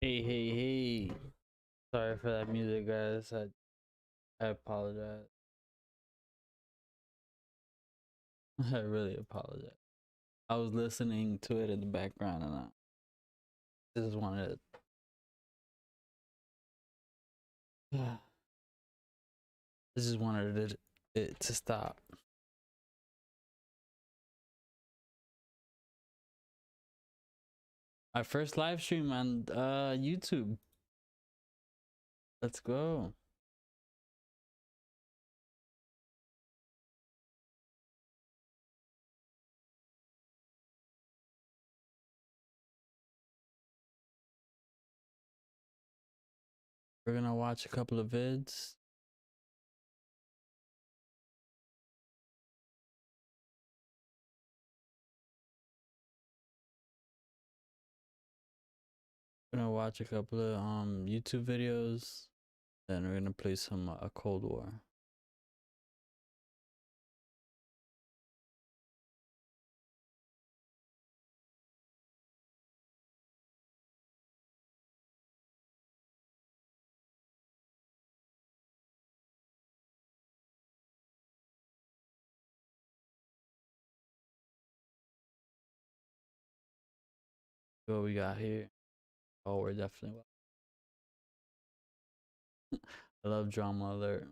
Hey, hey, hey. Sorry for that music, guys. I apologize. I really apologize. I was listening to it in the background and I just wanted I just wanted it to stop. My first live stream on YouTube. Let's go. We're gonna watch a couple of vids. We're gonna watch a couple of YouTube videos. Then we're gonna play some a Cold War. What we got here? Oh, we're definitely. I love drama alert.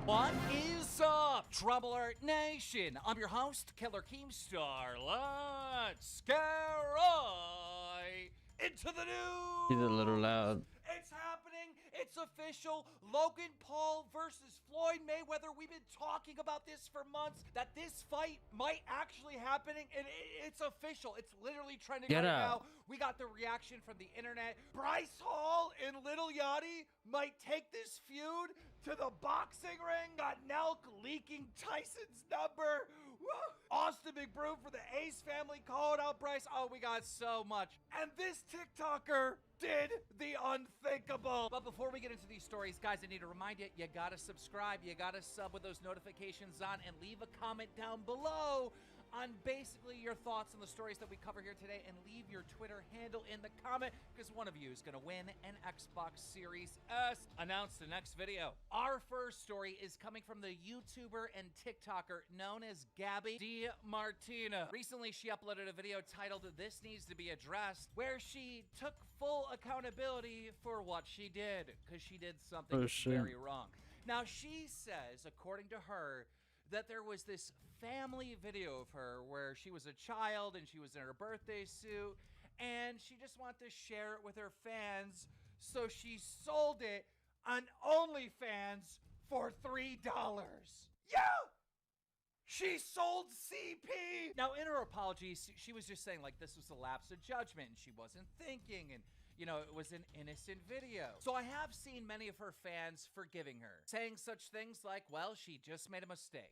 What is up, Trouble Alert Nation? I'm your host, Killer Keemstar. Let's get right into the news. He's a little loud. It's happening. It's official. Logan Paul versus Floyd Mayweather. We've been talking about this for months, that this fight might actually happening, and it's official. It's literally trending Get right out. now. We got the reaction from the internet. Bryce Hall and Little Yachty might take this feud to the boxing ring. Got Nelk leaking Tyson's number. Woo! Austin McBroom for the Ace family called out Bryce. Oh, we got so much. And this TikToker did the unthinkable. But before we get into these stories, guys, I need to remind you, you gotta subscribe, you gotta sub with those notifications on, and leave a comment down below on basically your thoughts on the stories that we cover here today, and leave your Twitter handle in the comment, because one of you is gonna win an Xbox Series S. Announce the next video. Our first story is coming from the YouTuber and TikToker known as Gabby DiMartino. Recently, she uploaded a video titled "This Needs to Be Addressed," where she took full accountability for what she did, because she did something very wrong. Now, she says, according to her, that there was this family video of her where she was a child and she was in her birthday suit, and she just wanted to share it with her fans, so she sold it on OnlyFans for $3. Yeah! She sold CP! Now, in her apologies, she was just saying, like, this was a lapse of judgment, and she wasn't thinking, and you know, it was an innocent video. So I have seen many of her fans forgiving her, saying such things like, well, she just made a mistake.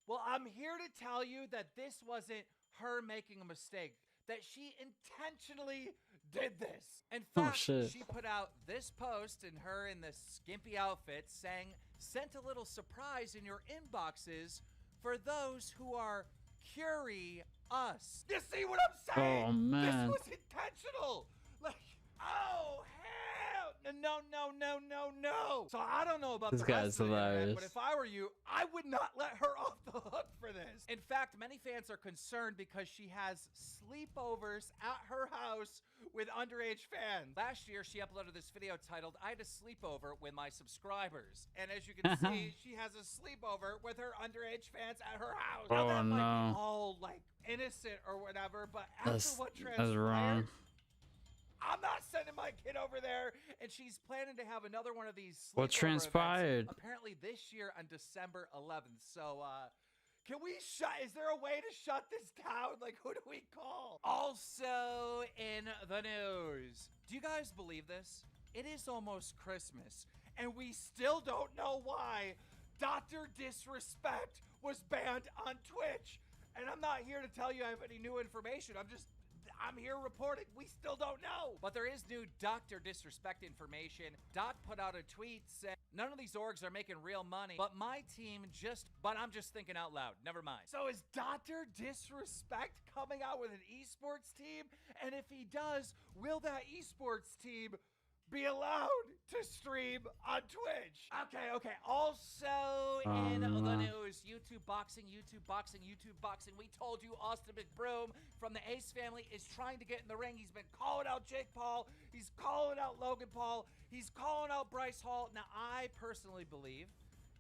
Well, I'm here to tell you that this wasn't her making a mistake, that she intentionally did this. In fact, she put out this post in her in this skimpy outfit saying, "Sent a little surprise in your inboxes for those who are curious." You see what I'm saying? Oh, man. This was intentional. Like, oh, hell. No. So I don't know about This the guy's rest of the internet, hilarious. but if I were you, I would not let her off the hook for this. In fact, many fans are concerned because she has sleepovers at her house with underage fans. Last year, she uploaded this video titled, "I had a sleepover with my subscribers." And as you can see, she has a sleepover with her underage fans at her house. Now, that might be all, like, innocent or whatever, but after what transpired, that's wrong. I'm not sending my kid over there, and she's planning to have another one of these What transpired? apparently this year on December 11th. So, can we is there a way to shut this down? Like, who do we call? Also in the news, do you guys believe this? It is almost Christmas, and we still don't know why Dr. Disrespect was banned on Twitch. And I'm not here to tell you I have any new information. I'm here reporting. We still don't know. But there is new Dr. Disrespect information. Doc put out a tweet saying, none of these orgs are making real money, but my team but I'm just thinking out loud. Never mind. So is Dr. Disrespect coming out with an esports team? And if he does, will that esports team be allowed to stream on Twitch? Okay. Also in the news, YouTube boxing. We told you Austin McBroom from the Ace family is trying to get in the ring. He's been calling out Jake Paul. He's calling out Logan Paul. He's calling out Bryce Hall. Now, I personally believe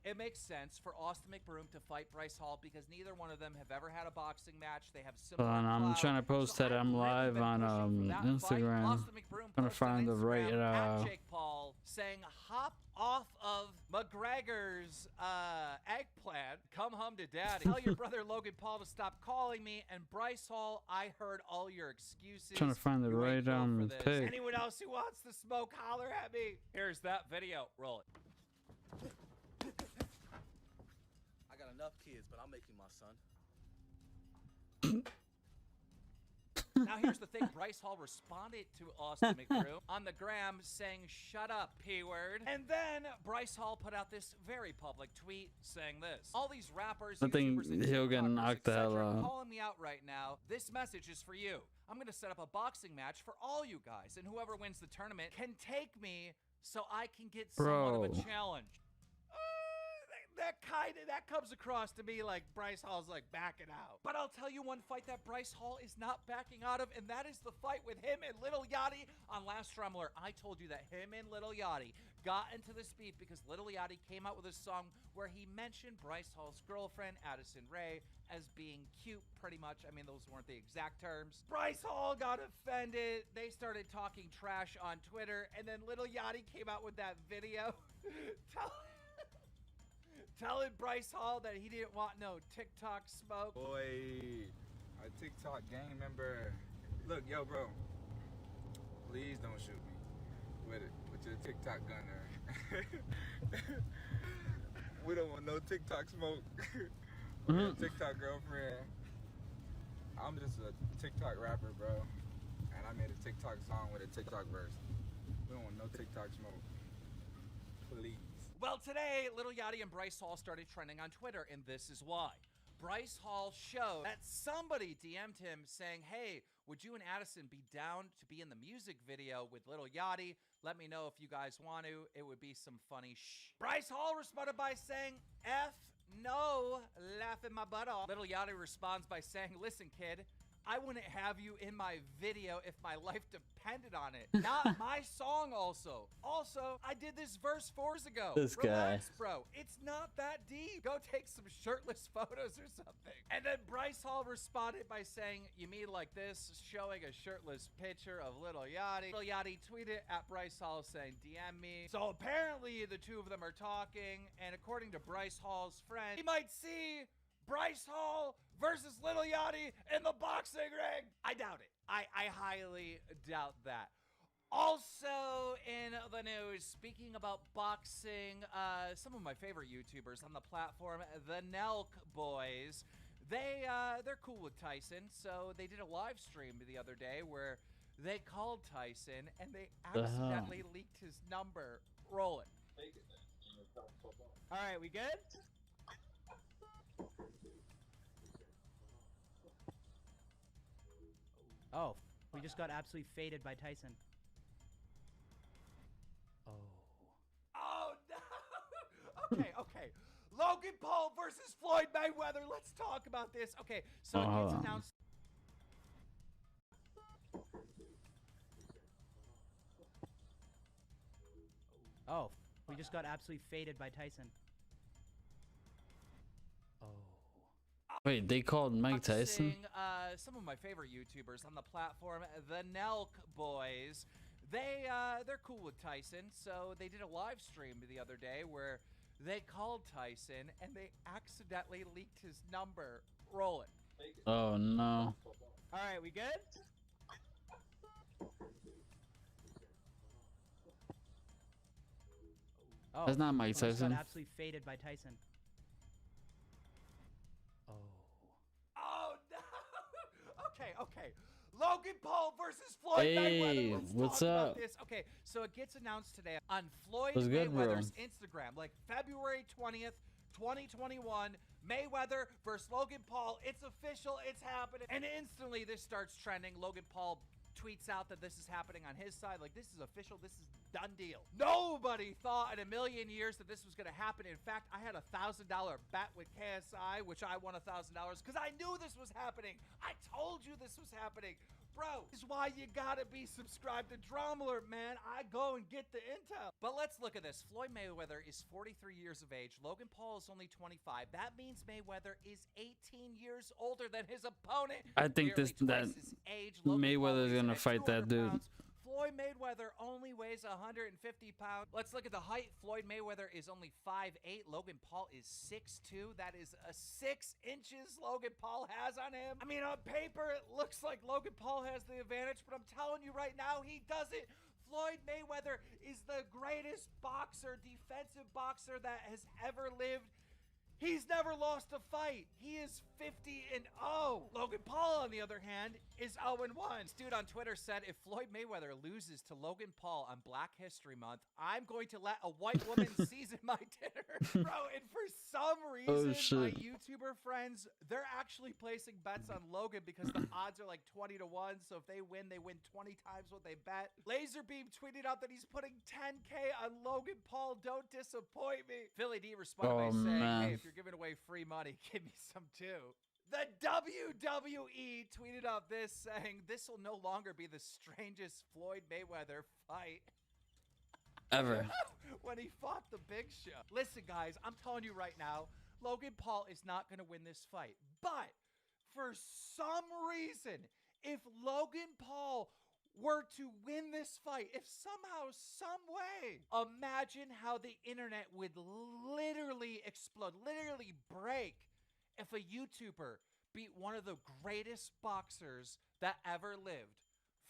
it makes sense for Austin McBroom to fight Bryce Hall because neither one of them have ever had a boxing match. They have similar I'm clout. trying to post that I'm live on Instagram. Trying to find the right at Jake Paul saying hop off of McGregor's eggplant, come home to daddy. Tell your brother Logan Paul to stop calling me. And Bryce Hall, I heard all your excuses. Trying to find the You ain't right built for this. pic. Anyone else who wants to smoke, holler at me. Here's that video. Roll it. I got enough kids, but I'll make you my son. Now here's the thing, Bryce Hall responded to Austin McBroom on the gram saying, shut up, P-word. And then Bryce Hall put out this very public tweet saying this. All these rappers, I think YouTubers, and he'll get TikTokers, knocked the hell etc. out. calling me out right now. This message is for you. I'm going to set up a boxing match for all you guys, and whoever wins the tournament can take me so I can get somewhat of a Bro. challenge. That comes across to me like Bryce Hall's like backing out. But I'll tell you one fight that Bryce Hall is not backing out of, and that is the fight with him and Little Yachty on Last Trembler. I told you that him and Little Yachty got into this beef because Little Yachty came out with a song where he mentioned Bryce Hall's girlfriend, Addison Rae, as being cute, pretty much. I mean, those weren't the exact terms. Bryce Hall got offended. They started talking trash on Twitter, and then Little Yachty came out with that video telling Bryce Hall that he didn't want no TikTok smoke. Boy, a TikTok gang member. Look, yo, bro. Please don't shoot me with your TikTok gunner. We don't want no TikTok smoke. Or your TikTok girlfriend. I'm just a TikTok rapper, bro. And I made a TikTok song with a TikTok verse. We don't want no TikTok smoke. Please. Well, today, Little Yachty and Bryce Hall started trending on Twitter, and this is why. Bryce Hall showed that somebody DM'd him saying, hey, would you and Addison be down to be in the music video with Little Yachty? Let me know if you guys want to. It would be some funny shh. Bryce Hall responded by saying, F no, laughing my butt off. Little Yachty responds by saying, listen, kid, I wouldn't have you in my video if my life depended on it. Not my song also. Also, I did this verse 4 years ago. This guy. Relax, bro. It's not that deep. Go take some shirtless photos or something. And then Bryce Hall responded by saying, you mean like this, showing a shirtless picture of Little Yachty. Little Yachty tweeted at Bryce Hall saying, DM me. So apparently the two of them are talking, and according to Bryce Hall's friend, he might see Bryce Hall versus Little Yachty in the boxing ring. I doubt it. I highly doubt that. Also in the news, speaking about boxing, some of my favorite YouTubers on the platform, the Nelk Boys, they're cool with Tyson, so they did a live stream the other day where they called Tyson and they accidentally leaked his number. Roll it. All right, we good? Oh, we just got absolutely faded by Tyson. Oh, no. Okay. Logan Paul versus Floyd Mayweather. Let's talk about this. Okay, so it's announced. Oh, we just got absolutely faded by Tyson. Wait, they called Mike Tyson? Some of my favorite YouTubers on the platform, the Nelk Boys, they're cool with Tyson, so they did a live stream the other day where they called Tyson and they accidentally leaked his number. Roll it. Oh no. All right, we good? Oh, That's not Mike we just got Tyson. absolutely faded by Tyson. Oh. Oh no! Okay. Logan Paul versus Floyd Hey, Mayweather. Let's what's talk about up? this. Okay, so it gets announced today on Floyd What's good, bro? Mayweather's Instagram, like February 20th, 2021. Mayweather versus Logan Paul. It's official. It's happening. And instantly this starts trending. Logan Paul tweets out that this is happening on his side. Like, this is official. This is done deal. Nobody thought in a million years that this was going to happen. In fact, I had a $1,000 bet with KSI, which I won $1,000 because I knew this was happening. I told you this was happening. Bro, this is why you gotta be subscribed to Drama Alert, man. I go and get the intel. But let's look at this. Floyd Mayweather is 43 years of age. Logan Paul is only 25. That means Mayweather is 18 years older than his opponent. I think Nearly twice his age. Logan Paul Mayweather's weighs in gonna at fight that 200 dude. pounds. Floyd Mayweather only weighs 150 pounds. Let's look at the height. Floyd Mayweather is only 5'8". Logan Paul is 6'2". That is a 6 inches Logan Paul has on him. I mean, on paper, it looks like Logan Paul has the advantage, but I'm telling you right now, he doesn't. Floyd Mayweather is the greatest boxer, defensive boxer that has ever lived. He's never lost a fight. He is 50-0. Logan Paul, on the other hand, is 0-1. This dude on Twitter said, if Floyd Mayweather loses to Logan Paul on Black History Month, I'm going to let a white woman season my dinner. Bro, and for some reason, my YouTuber friends, they're actually placing bets on Logan because the odds are like 20-1. So if they win 20 times what they bet. Laserbeam tweeted out that he's putting 10K on Logan Paul. Don't disappoint me. Philly D responded by saying, hey, if you're giving away free money, give me some too. The WWE tweeted out this saying, this will no longer be the strangest Floyd Mayweather fight Ever. when he fought the Big Show. Listen, guys, I'm telling you right now, Logan Paul is not going to win this fight. But for some reason, if Logan Paul were to win this fight, if somehow, some way, imagine how the internet would literally explode, literally break, if a YouTuber beat one of the greatest boxers that ever lived,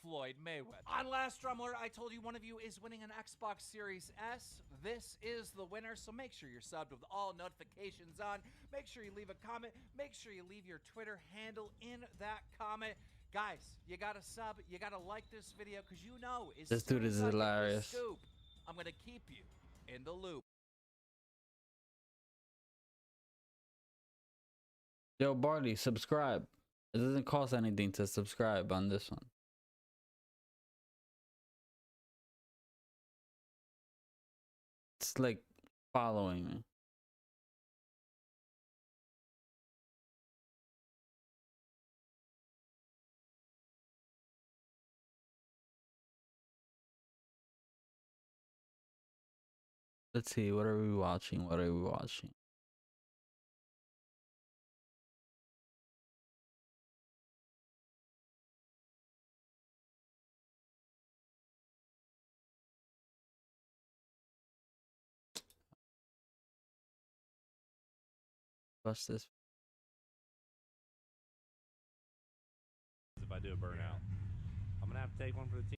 Floyd Mayweather. On last Drama Alert, I told you one of you is winning an Xbox Series S. This is the winner, so make sure you're subbed with all notifications on. Make sure you leave a comment. Make sure you leave your Twitter handle in that comment. Guys, you gotta sub, you gotta like this video, because you know, This dude is hilarious. Scoop, I'm gonna keep you in the loop. Yo, Barley, subscribe. It doesn't cost anything to subscribe on this one. It's like following me. Let's see, what are we watching? What are we watching? What's this? If I do a burnout, I'm gonna have to take one for the team.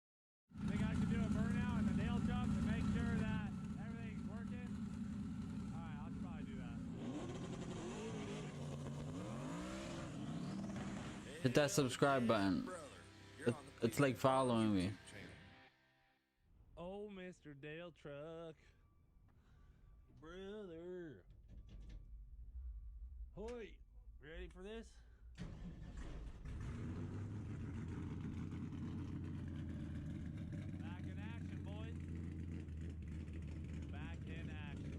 I think I can do a burnout and a nail jump to make sure that everything's working. All right, I'll probably do that. Hit that subscribe button. It's like following me. Oh, Mr. Dale Truck, brother. Hoy, ready for this? Back in action, boys. Back in action.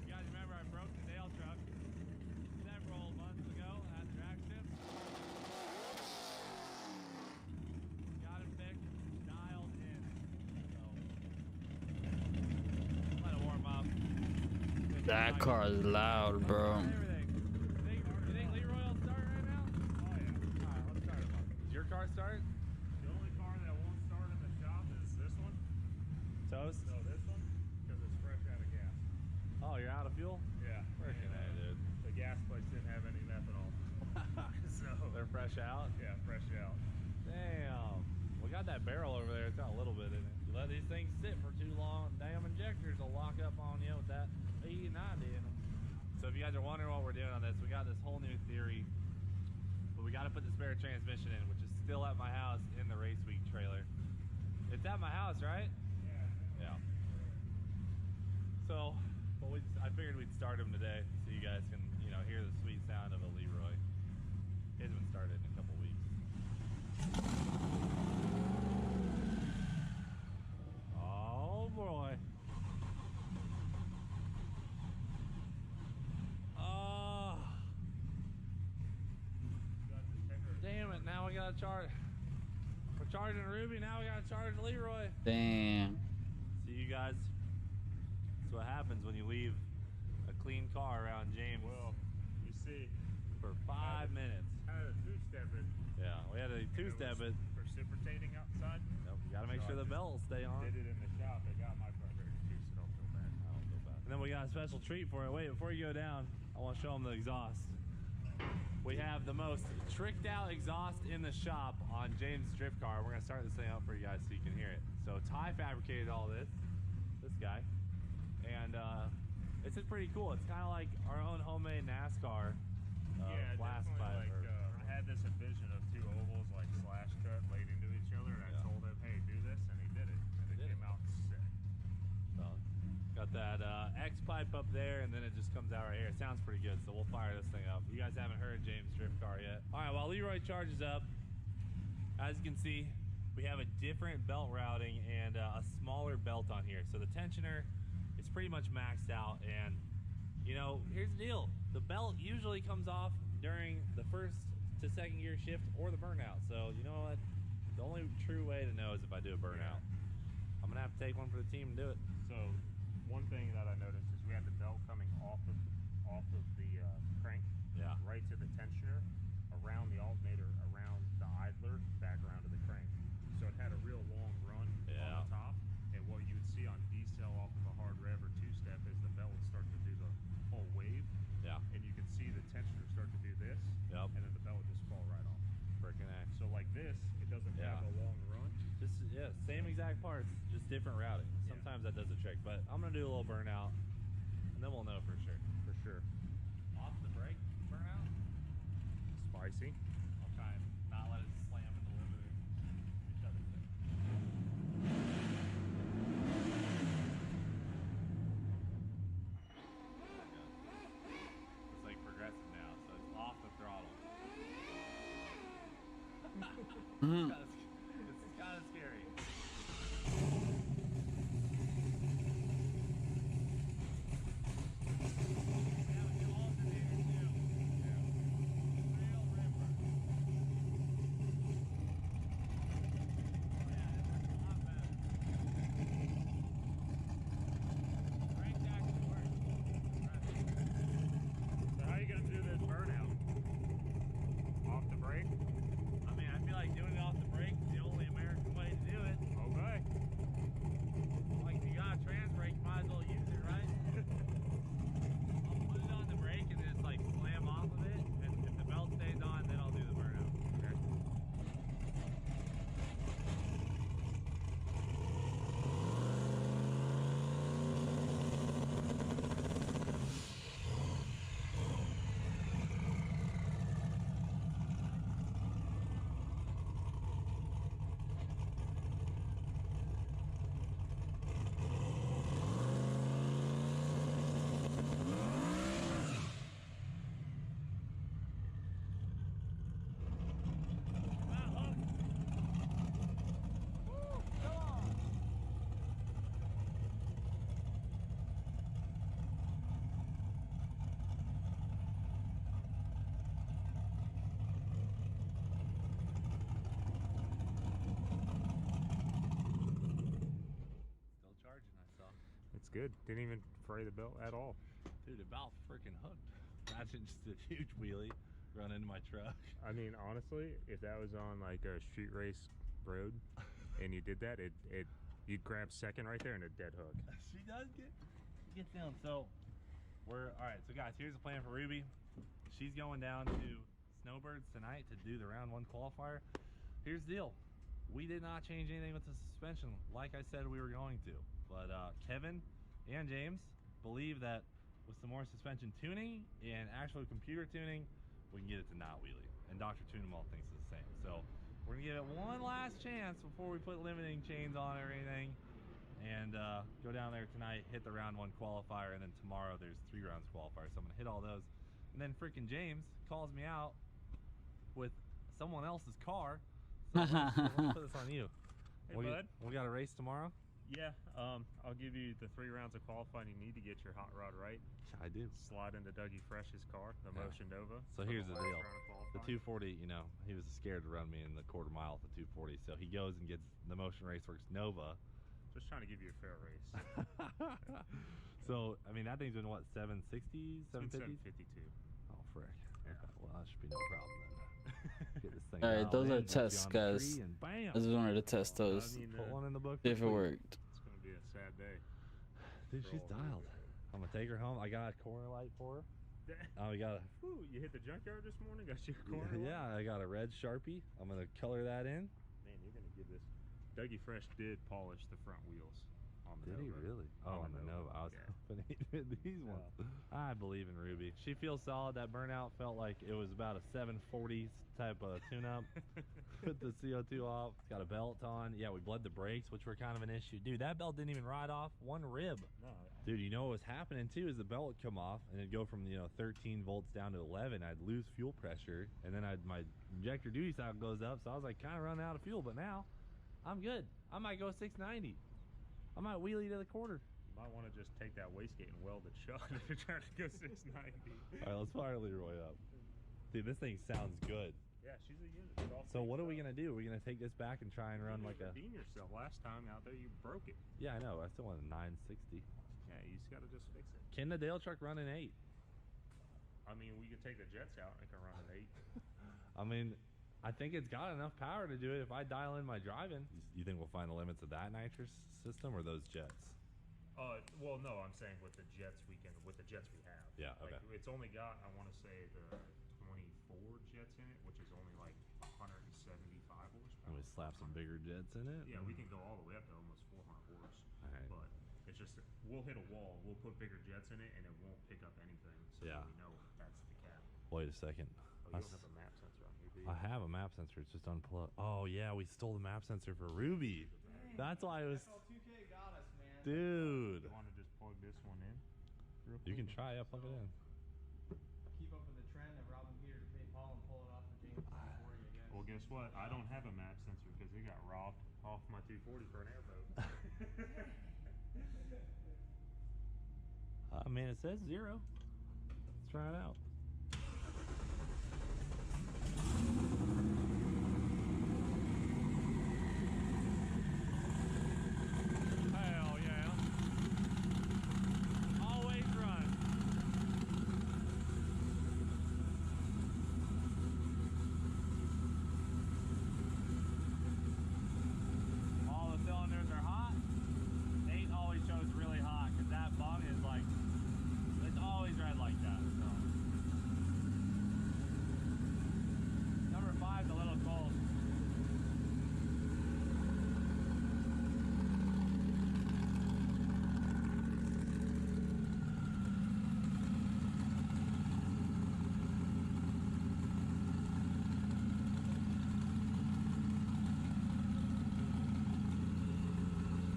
You guys remember I broke the Dale Truck several months ago at the drag strip? Got it fixed, dialed in. So, let it warm up. That car is loud, bro. You think Leroy will start right now? Oh yeah. Alright, let's start him up. Does your car start? The only car that won't start in the shop is this one. Toast? No, this one, because it's fresh out of gas. Oh, you're out of fuel? Yeah. Freaking A, dude. The gas place didn't have any methanol. So They're fresh out? yeah, fresh out. Damn. We got that barrel over there. It's got a little bit in it. You let these things sit for too long, damn injectors will lock up on you with that E90 in them. So if you guys are wondering what we're doing on this, we got this whole new theory, but we got to put the spare transmission in, which is still at my house in the Race Week trailer. It's at my house, right? Yeah. So, well, I figured we'd start them today so you guys can, you know, hear the sweet sound of a Leroy. It hasn't been started in a couple weeks. Oh boy. Oh. Damn it, now we gotta charge. We're charging Ruby, now we gotta charge Leroy. Damn. See you guys. That's what happens when you leave a clean car around James Well, you see, for 5 minutes. I had a two-step it. Yeah, we had a two-step it. Precipitating outside. Nope, you gotta make sure the belt will stay on. Did it in the shop. They got my project too, so don't feel bad. I don't feel bad. And then we got a special treat for it. Wait, before you go down, I want to show them the exhaust. We have the most tricked out exhaust in the shop on James' drift car. We're gonna start this thing up for you guys so you can hear it. So Ty fabricated all this guy, and this is pretty cool. It's kind of like our own homemade NASCAR Yeah, blast definitely. pipe. Like, I had this vision of two ovals like slash cut laid into each other, and Yeah. I told him, "Hey, do this," and he did it, and it did came out sick. So, got that X pipe up there, and then it just comes out right here. It sounds pretty good, so we'll fire this thing up. You guys haven't heard James' drift car yet. All right, while Leroy charges up, as you can see, we have a different belt routing and a smaller belt on here. So the tensioner is pretty much maxed out, and you know, here's the deal. The belt usually comes off during the first to second gear shift or the burnout. So you know what? The only true way to know is if I do a burnout. I'm gonna have to take one for the team and do it. So, one thing that I noticed is we had the belt coming off of the crank, Yeah. right to the tensioner, around the alternator, around the idler, back around to the crank. So it had a real long run Yeah. on the top, and what you would see on D-cell off of a hard rev or two-step is the belt would start to do the whole wave, Yeah. and you can see the tensioner start to do this, Yep. and then the belt would just fall right off. Freaking X. So like this, it doesn't Yeah. have a long run. Just yeah, same exact parts, just different routing. Yeah. Sometimes that does the trick, but I'm gonna do a little burnout, and then we'll know for sure. For sure. Off the brake burnout. Spicy. I'll try and not let it slam in the limiter. Shut it there. It's like progressive now, so it's off the throttle. Mhm. This is kind of scary. So how are you gonna do this burnout? Off the brake? I mean, I feel like doing it off the brake is the only American way to do it. Okay. Like, if you got a trans brake, you might as well use it, right? I'll put it on the brake and just like slam off of it, and if the belt stays on, then I'll do the burnout. Okay. Still charging, I saw. It's good. Didn't even fray the belt at all. Dude, about freaking hooked. Imagine just a huge wheelie run into my truck. I mean, honestly, if that was on like a street race road and you did that, you'd grab second right there and a dead hook. She does get down. So we're all right. So guys, here's the plan for Ruby. She's going down to Snowbirds tonight to do the round 1 qualifier. Here's the deal. we did not change anything with the suspension like I said we were going to. But Kevin and James believe that with some more suspension tuning and actual computer tuning, we can get it to not wheelie. And Dr. Tunemal thinks it's the same. So we're gonna give it one last chance before we put limiting chains on or anything. And go down there tonight, hit the round 1 qualifier, and then tomorrow there's 3 rounds qualifier. So I'm gonna hit all those. And then freaking James calls me out with someone else's car. So let's put this on you. Hey, bud. We got a race tomorrow? Yeah, I'll give you the 3 rounds of qualifying you need to get your hot rod right. Yeah, I do. Slide into Dougie Fresh's car, the Yeah. Motion Nova. So for here's the last deal. round of The qualifying. 240, you know, he was scared to run me in the quarter mile at the 240. So he goes and gets the Motion Raceworks Nova. Just trying to give you a fair race. So, I mean, that thing's been what, 760, It's been 750? 752. Oh, frick. Yeah. Okay, well, that should be no problem then. Get this thing All right, dialed those in, are get you tests, on the guys. tree, and bam! I just wanted to test those. I mean, Put one in the book. See if it for free. worked. it's going to be a sad day. Dude, for she's all of you. dialed. I'm gonna take her home. I got a corner light for her. Oh, we got a Whew, you hit the junkyard this morning? Got your corner light? yeah. I got a red Sharpie. I'm gonna color that in. Man, you're going to give this. Dougie Fresh did polish the front wheels on the Did he Nova. really? Oh, on the Nova. I was Yeah. hoping he did these ones. I believe in Ruby. She feels solid. That burnout felt like it was about a 740 type of tune-up. Put the CO2 off. It's got a belt on. Yeah, we bled the brakes, which were kind of an issue. Dude, that belt didn't even ride off one rib. No, Dude, you know what was happening too is the belt would come off and it'd go from 13 volts down to 11. I'd lose fuel pressure, and then my injector duty cycle goes up. So I was like kind of running out of fuel. But now I'm good. I might go 690. I might wheelie to the quarter. you might want to just take that wastegate and weld it shut if you're trying to go 690. All right, let's fire Leroy up. Dude, this thing sounds good. Yeah, she's a unit. It's all So same what are we stuff. gonna do? Are we gonna take this back and try and run You like a? redeem yourself. Last time out there, you broke it. Yeah, I know. I still want a 960. Yeah, you just got to just fix it. Can the Dale truck run an 8? I mean, we could take the jets out and it can run an 8. I mean, I think it's got enough power to do it if I dial in my driving. You think we'll find the limits of that nitrous system or those jets? Well, no, I'm saying with the jets we have. Yeah, okay. Like, it's only got, I want to say, the 24 jets in it, which is only like 175 horsepower. Can we slap some bigger jets in it? Yeah, we can go all the way up to almost 400 horse. Alright. But it's just, we'll hit a wall, we'll put bigger jets in it, and it won't pick up anything. So Yeah. we know that's the cap. Wait a second. Oh, you don't have a map sensor on here, do you? I have a map sensor. It's just unplugged. Oh yeah, we stole the map sensor for Ruby. That's why it was. SL2K got us, man. Dude. You want to just plug this one in? real You quick? can try. Yeah, plug it in. Keep up with the trend of robbing Peter to pay Paul and pull it off for James 240 again. Well, guess what? I don't have a map sensor because it got robbed off my 240 for an airboat. I mean, it says 0. Let's try it out. Hell yeah. Always run. All the cylinders are hot. 8 always shows really hot because that bung is like, it's always red like that. So. Number 5's a little cold.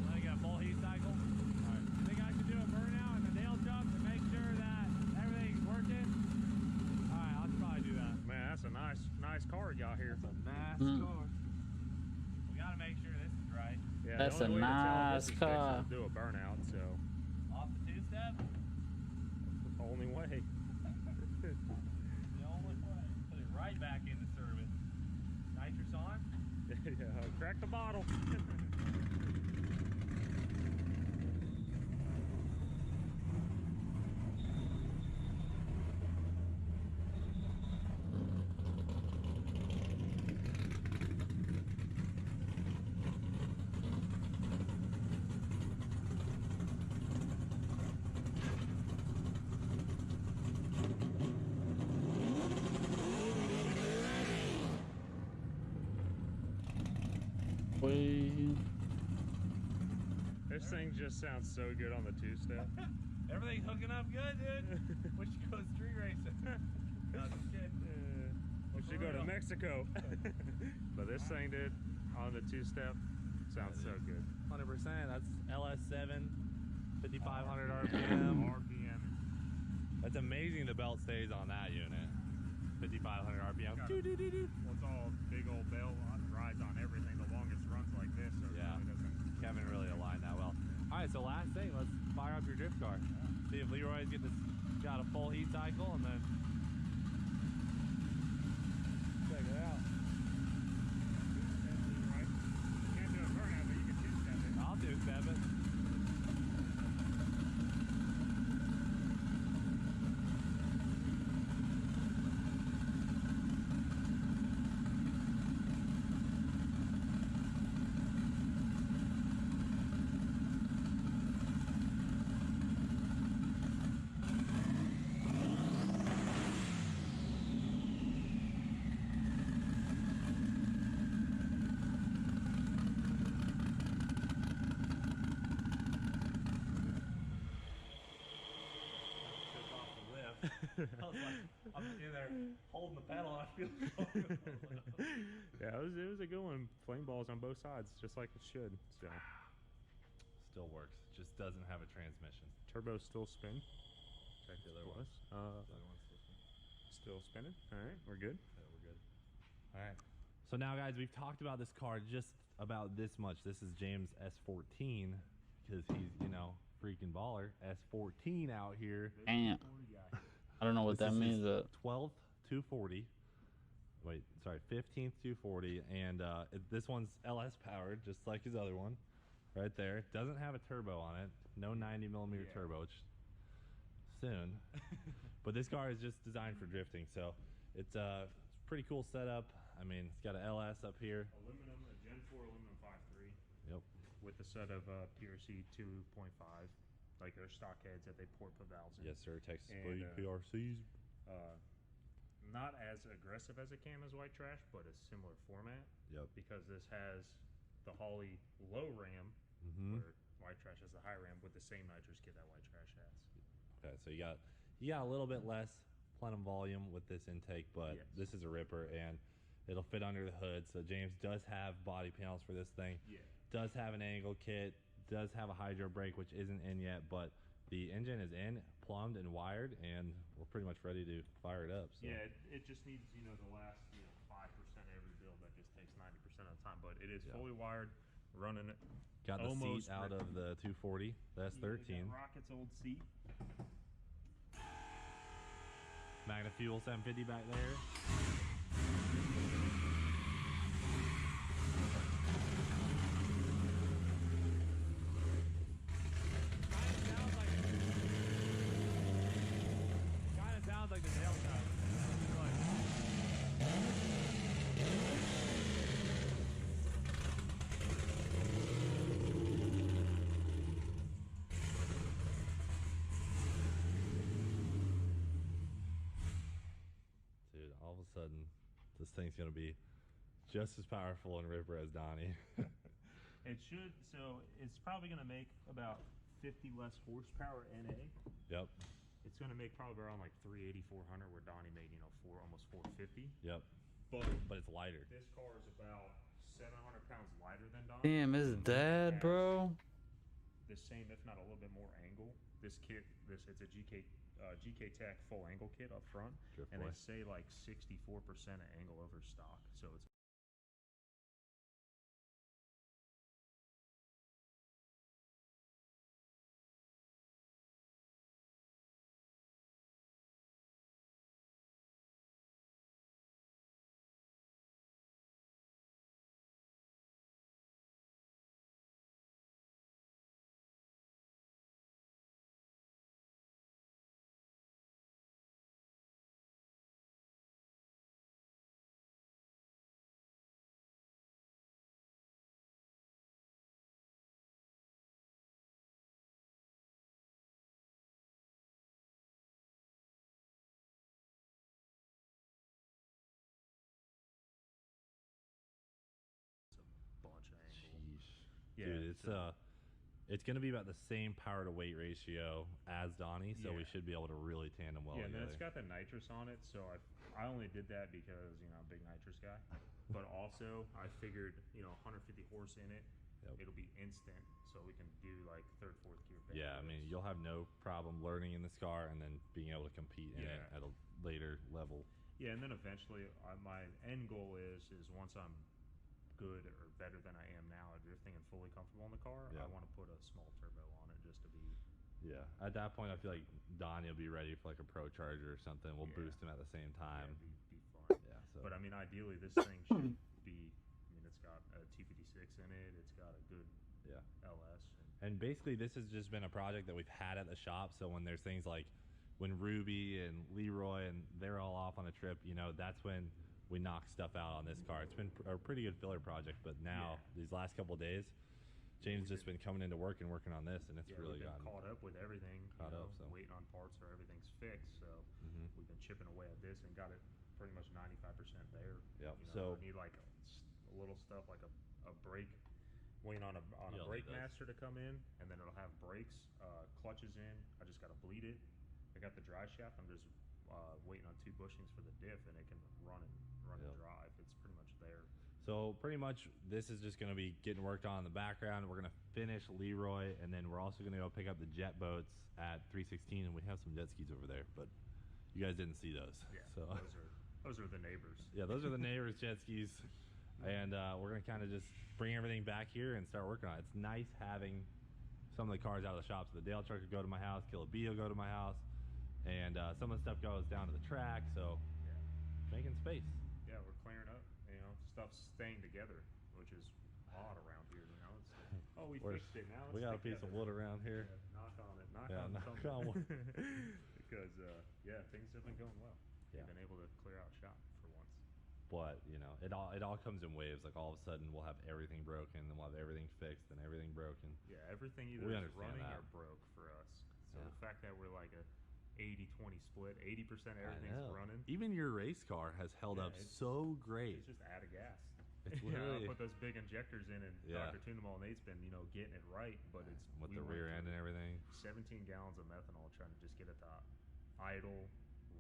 Let it get a full heat cycle. Alright. Think I should do a burnout and a nail jump to make sure that everything's working? Alright, I'll probably do that. Man, that's a nice car you got here. That's a nice car. We gotta make sure this is right. Yeah, That's the only a way to tell if nice this is fixed is car. to do a burnout, so Off the 2-step? that's the only way. The only way. Put it right back into service. Nitrous on? Yeah, crack the bottle. Way. This thing just sounds so good on the two-step. Everything's hooking up good, dude. We should go street racing. No, just kidding. We should go to Mexico. But this thing, dude, on the two-step, sounds so good. 100%. That's LS7, 5,500 RPM. RPM. That's amazing the belt stays on that unit. 5,500 RPM. Well, it's all big old bell, rides on everything. The longest runs like this, so Yeah. it really doesn't. Kevin really aligned that well. All right, so last thing, let's fire up your drift car. See if Leroy's got a full heat cycle, and then check it out. Right? You can't do a burnout, but you can two-step it. I'll two-step it. I was like, I'm in there holding the pedal. I feel Yeah, it was a good one. Flame balls on both sides, just like it should. So still works. Just doesn't have a transmission. turbo still spin. Check the other one. Plus, The other one's still spinning. All right, we're good. Yeah, we're good. All right. So now, guys, we've talked about this car just about this much. This is James S14 because he's, freaking baller. S14 out here. Damn. I don't know what This that is means. his 12th 240. Wait, sorry, 15th 240, and this one's LS powered, just like his other one, right there. Doesn't have a turbo on it. No 90 millimeter turbo, which soon. But this car is just designed for drifting, so it's a pretty cool setup. I mean, it's got an LS up here. Aluminum, a Gen 4 aluminum 5.3. Yep. With a set of PRC 2.5, like their stock heads that they port the valves in. Yes, sir. Texas And, Blade PRCs. Not as aggressive as a cam as White Trash, but a similar format. Yep. Because this has the Holley low ram, Mm-hmm. where White Trash has the high ram with the same nitrous kit that White Trash has. Okay, so you got a little bit less plenum volume with this intake, but Yes. this is a ripper and it'll fit under the hood. So James does have body panels for this thing. Yeah. Does have an angle kit. Does have a hydro brake, which isn't in yet, but the engine is in, plumbed and wired, and we're pretty much ready to fire it up. So. Yeah, it just needs, the last 5% of every build that just takes 90% of the time, but it is Yeah. fully wired, running it. Got the Almost seat out of the 240, the S13. Rocket's old seat. Magna Fuel 750 back there. Kind of sounds like the nail shop. Dude, all of a sudden, this thing's gonna be just as powerful and ripper as Donnie. It should, so it's probably going to make about 50 less horsepower NA. Yep, It's going to make probably around like 380, 400, where Donnie made, almost 450. yep. But But it's lighter. this car is about 700 pounds lighter than Donnie. Damn, his dad, bro. The same, if not a little bit more angle. This kit, it's a GK Tech full angle kit up front, Drift and boy. they say like 64% of angle over stock. So it's Yeah, Dude, it's gonna be about the same power to weight ratio as Donnie, so we Yeah. should be able to really tandem well yeah, and then together. it's got the nitrous on it, so I only did that because I'm a big nitrous guy, but also I figured 150 horse in it, Yep. it'll be instant, so we can do like third, fourth gear. Yeah, I mean, you'll have no problem learning in this car and then being able to compete in it Yeah. at a later level. Yeah, and then eventually, my end goal is once I'm good or better than I am now at drifting and fully comfortable in the car, Yeah. I want to put a small turbo on it just to be. Yeah, at that point, I feel like Donnie will be ready for like a Pro Charger or something. We'll Yeah. boost him at the same time. Be fun. Yeah, so But I mean, ideally, this thing should be. I mean, it's got a TPD6 in it. It's got a good yeah. LS. And basically, this has just been a project that we've had at the shop. So when there's things like when Ruby and Leroy and they're all off on a trip, that's when we knock stuff out on this car. It's been a pretty good filler project, but now these last couple of days, James just been coming into work and working on this, and it's really we've been gotten caught up with everything. caught up, so. Waiting on parts so everything's fixed. So we've been chipping away at this and got it pretty much 95% there. Yep. So I need like a little stuff like a brake. Waiting on a You'll brake need those. master to come in, and then it'll have brakes, clutches in. I just got to bleed it. I got the dry shaft. I'm just waiting on 2 bushings for the diff, and it can run and drive. It's pretty much there. So pretty much this is just going to be getting worked on in the background. We're going to finish Leroy, and then we're also going to go pick up the jet boats at 316, and we have some jet skis over there, but you guys didn't see those. Yeah, so those are the neighbors. Yeah, those are the neighbors' jet skis, and we're going to kind of just bring everything back here and start working on it. It's nice having some of the cars out of the shop. So the Dale truck will go to my house, Killer B will go to my house, and some of the stuff goes down to the track, so making space. Yeah, we're clearing up. Stuff's staying together, which is odd around here. It's we fixed it now. We got a piece of wood around here. Yeah, knock on it. Knock Yeah, on knock something. on wood. Because things have been going well. Yeah. We've been able to clear out shop for once. But it all comes in waves. Like all of a sudden we'll have everything broken, then we'll have everything fixed, and everything broken. Yeah, everything either We is understand running that. or broke for us. So Yeah. the fact that we're like a 80-20 split, 80% everything's running. Even your race car has held up so great. It's just out of gas. It's I literally put those big injectors in, and Dr. Tunamol Nate's been, getting it right, but it's with we the went rear end through and everything. 17 gallons of methanol trying to just get it to idle,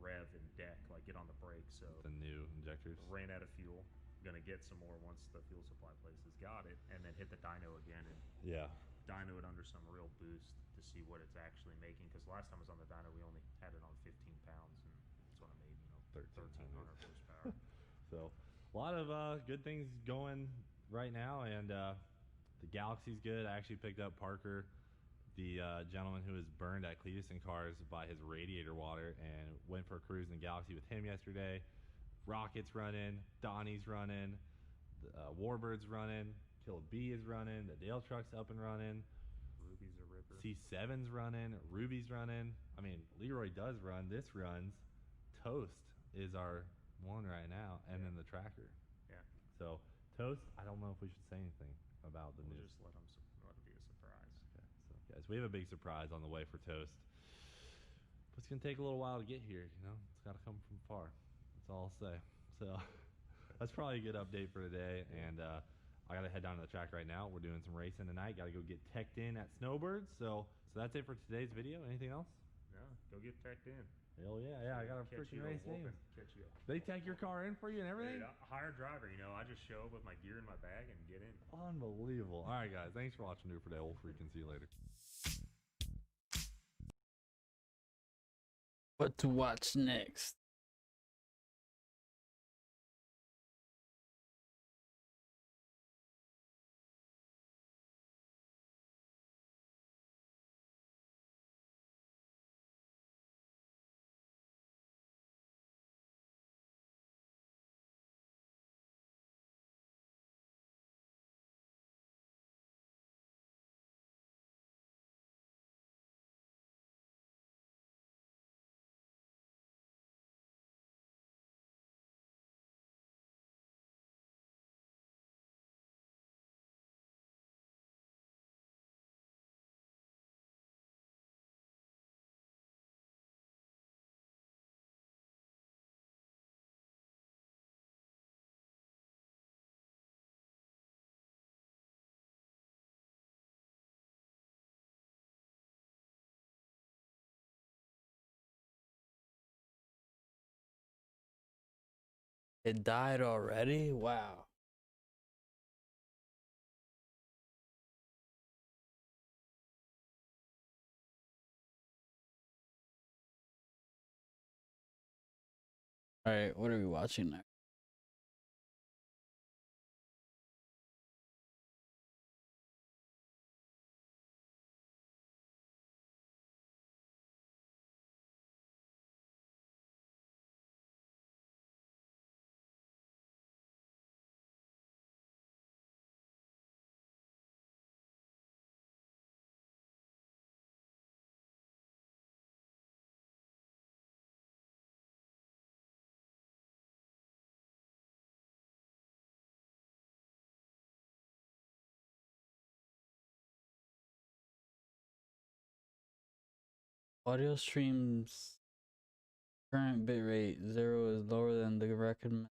rev, and deck, like get on the brakes. So The new injectors. ran out of fuel. Gonna get some more once the fuel supply places got it, and then hit the dyno again and Yeah. dyno it under some real boost to see what it's actually making. Because last time I was on the dyno, we only had it on 15 pounds, and that's what I made, 1,300 horsepower. So a lot of good things going right now, and the Galaxy's good. I actually picked up Parker, the gentleman who was burned at Cletus and Cars by his radiator water, and went for a cruise in the Galaxy with him yesterday. Rocket's running, Donnie's running, Warbird's running, Kill B is running, the Dale truck's up and running, Ruby's a ripper. C7's running, Ruby's running. I mean, Leroy does run. This runs. Toast is our one right now, and then the tracker. Yeah. So Toast, I don't know if we should say anything about the We'll news. just let it be a surprise. Okay, so guys, we have a big surprise on the way for Toast. But it's gonna take a little while to get here. It's got to come from far. That's all I'll say. So that's probably a good update for today. And I gotta head down to the track right now. We're doing some racing tonight. Gotta go get teched in at Snowbirds. So that's it for today's video. Anything else? Yeah, go get teched in. Hell yeah, I got a Catch freaking you a race whooping. name. Catch you. They tech your car in for you and everything? Dude, hire a driver. I just show up with my gear in my bag and get in. Unbelievable. All right, guys. Thanks for watching. Do it for today. We'll freaking see you later. What to watch next? It died already? Wow. Alright, what are we watching next? Audio streams current bitrate 0 is lower than the recommended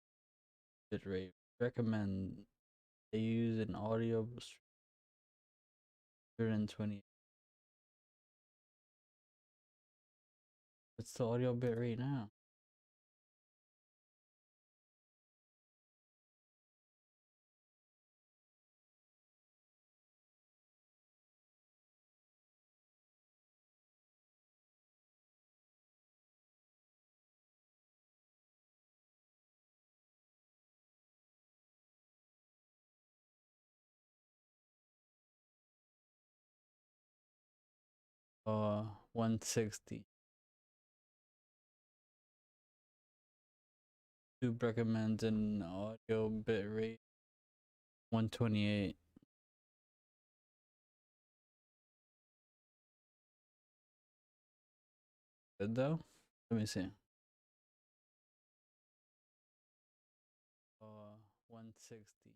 bitrate. Recommend they use an audio stream 120. What's the audio bitrate now? Uh, 160. YouTube recommends an audio bitrate 128. Good though? Let me see. 160.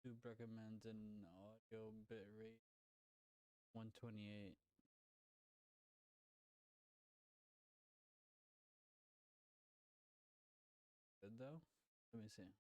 YouTube recommends an audio bitrate 128. Good though? Let me see. 160.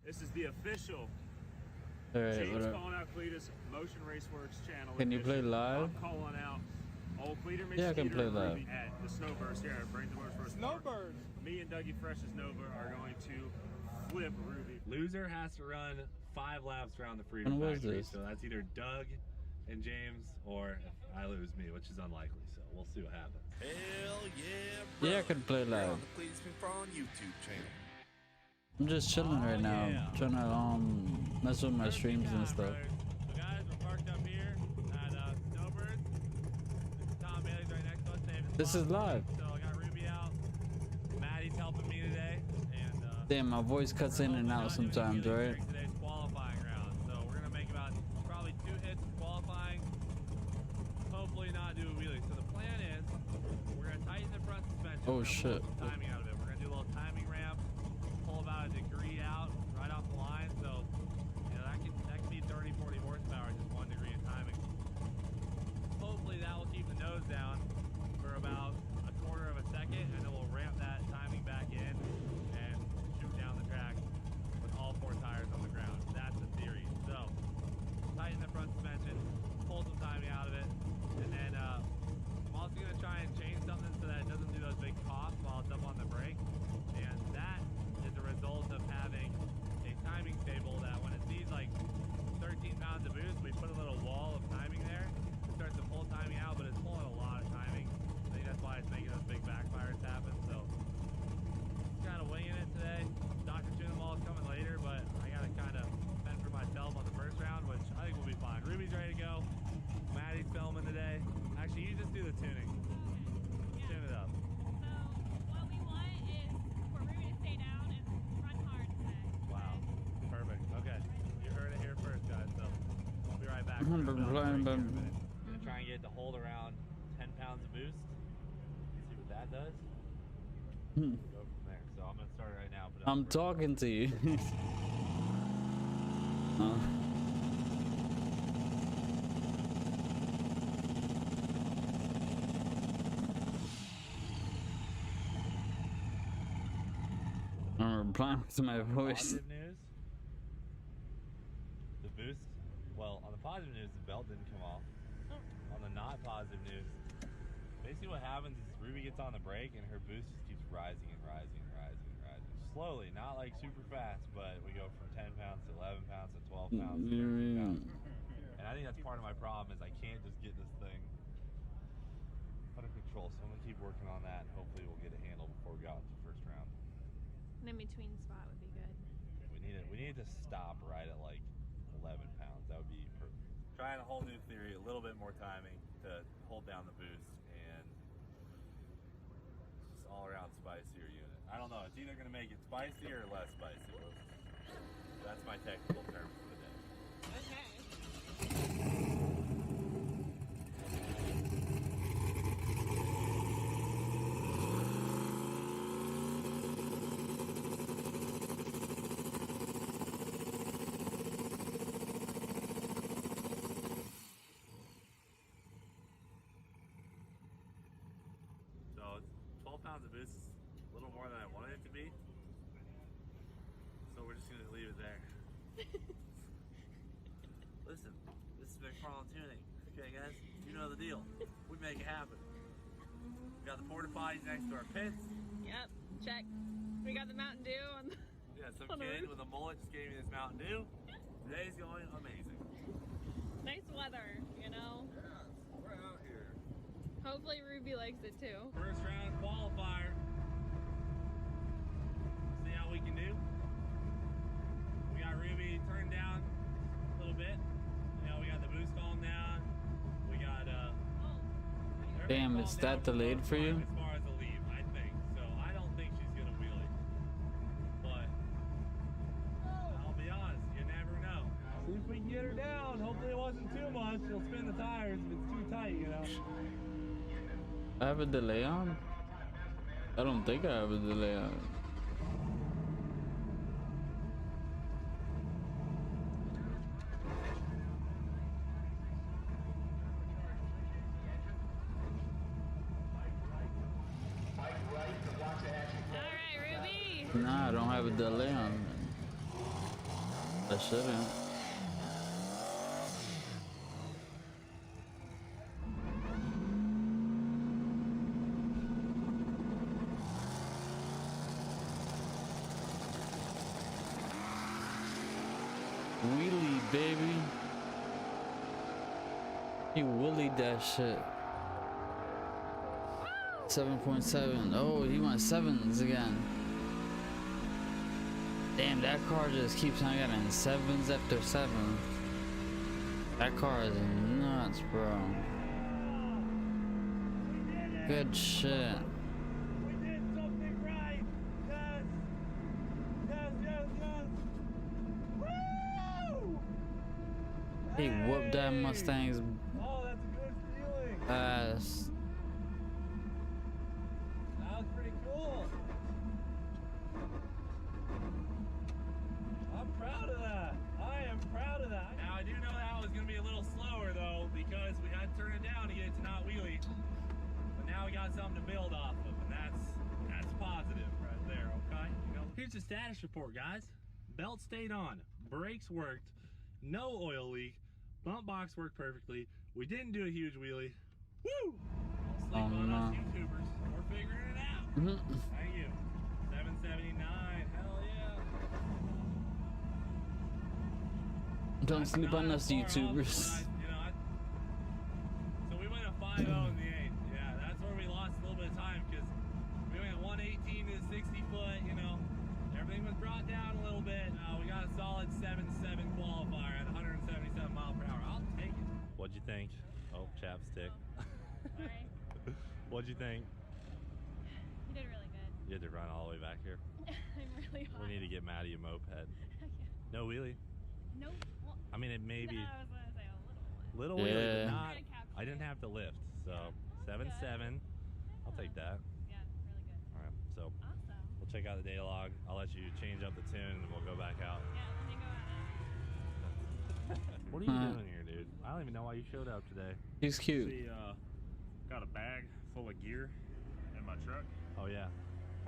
This is the official Alright, James whatever. calling out Cletus Motion Raceworks channel. Can you play edition. live? I'm calling out old Cleater Yeah, I can play live. at the Snowburst here at Brains and Motorsports. Snowbird. Me and Dougie Fresh's Nova are going to flip Ruby. Loser has to run 5 laps around the Freedom When was Factory. this? So that's either Doug and James, or if I lose me, which is unlikely. So we'll see what happens. Hell yeah, bro. Yeah, I can play We're live. on the Cletus McFarlane YouTube channel. I'm just chilling right now. yeah. Trying to mess with my streams and stuff. So guys, we're parked up here at Snowbird. This is Tom Bailey's right next to us. Saving the This is spot. live. So I got Ruby out. Maddie's helping me today. And Damn, my voice cuts in and out sometimes, right? Today's qualifying round. So we're gonna make about probably 2 hits in qualifying. Hopefully not do a wheelie. So the plan is we're gonna tighten the front suspension. Oh, We're gonna shit. pull some timing out of it. We're gonna do a little timing ramp, pull about a degree out right off the line. So you know that can be 30, 40 horsepower, just 1 degree of timing. Hopefully that will keep the nose down for about a quarter of a second, and then we'll ramp that timing back in and shoot down the track with all 4 tires on the ground. That's the theory. So tighten the front suspension, pull some timing out of it, and then I'm also gonna try and change something so that it doesn't do those big coughs while it's up on 100 blind, but I'm gonna try and get it to hold around 10 pounds of boost. See what that does. Go from there. So I'm gonna start it right now. Put it on I'm the brake. talking to you. I'm replying to my voice. Positive news. The boost. Well, on the positive news, the belt didn't come off. On the not positive news, basically what happens is Ruby gets on the brake and her boost just keeps rising and rising and rising and rising. Slowly, not like super fast, but we go from 10 pounds to 11 pounds to 12 pounds to 13 pounds. And I think that's part of my problem is I can't just get this thing under control. So I'm gonna keep working on that and hopefully we'll get it handled before we go out to the first round. An in-between spot would be good. We need to stop right at like 11 pounds. That would be perfect. Trying a whole new theory, a little bit more timing to hold down the boost, and just all around spicier unit. I don't know. It's either going to make it spicy or less spicy. That's my technical term for the day. Okay. So 12 pounds of boost is a little more than I wanted it to be. So we're just going to leave it there. Listen, this is McFarland Tuning. Okay, guys? You know the deal. We make it happen. We got the porta potties next to our pits. Yep. Check. We got the Mountain Dew on the, Yeah, some on the kid roof. with a mullet just gave me this Mountain Dew. Today's going amazing. Nice weather, you know? Yeah, we're out here. Hopefully Ruby likes it too. First round qualifier. See how we can do. We got Ruby turned down a little bit. You know, we got the boost calm down. We got Damn, is that delayed for you? As far as the lead, I think. So I don't think she's gonna wheel it. But I'll be honest, you never know. See if we can get her down. Hopefully it wasn't too much. She'll spin the tires if it's too tight, you know. I have a delay on? I don't think I have a delay on. Alright, Ruby! Nah, I don't have a delay on. I shouldn't. Wheelie, baby. He wheelied that shit. 7.7. Oh, he went sevens again. Damn, that car just keeps on getting sevens after sevens. That car is nuts, bro. Good shit. We did something right. Yes. Yes, yes, yes. Woo! He whooped that Hey! Mustang's Oh, that's a good feeling. ass. That was pretty cool. I'm proud of that. I am proud of that. Now, I do know that was going to be a little slower, though, because we had to turn it down to get it to not wheelie. But now we got something to build off of, and that's positive right there, okay? You know, here's the status report, guys. Belt stayed on. Brakes worked. No oil leak. Bump box worked perfectly. We didn't do a huge wheelie. Woo! Don't sleep on no. us YouTubers. We're figuring it out. Thank you. 779. Hell yeah. Don't sleep on us, YouTubers. So we went a 5-0 in the 8th. Yeah, that's where we lost a little bit of time because we went 118 to the 60 foot, you know. Everything was brought down a little bit. We got a solid 7.7 qualifier at 177 mile per hour. I'll take it. What'd you think? Oh, chapstick. Sorry. What'd you think? You did really good. You had to run all the way back here. I'm really hot. We need to get Maddie a moped. No wheelie. Nope. Well, I mean, it may be. I was gonna say a little one. Little wheelie, Yeah. but not. I didn't have to lift. So 7.7. I'll take that. Yeah, really good. All right. So Awesome. we'll check out the day log. I'll let you change up the tune, and we'll go back out. Yeah, let me go at it. What are you doing here, dude? I don't even know why you showed up today. He's cute. See, got a bag full of gear in my truck. Oh yeah.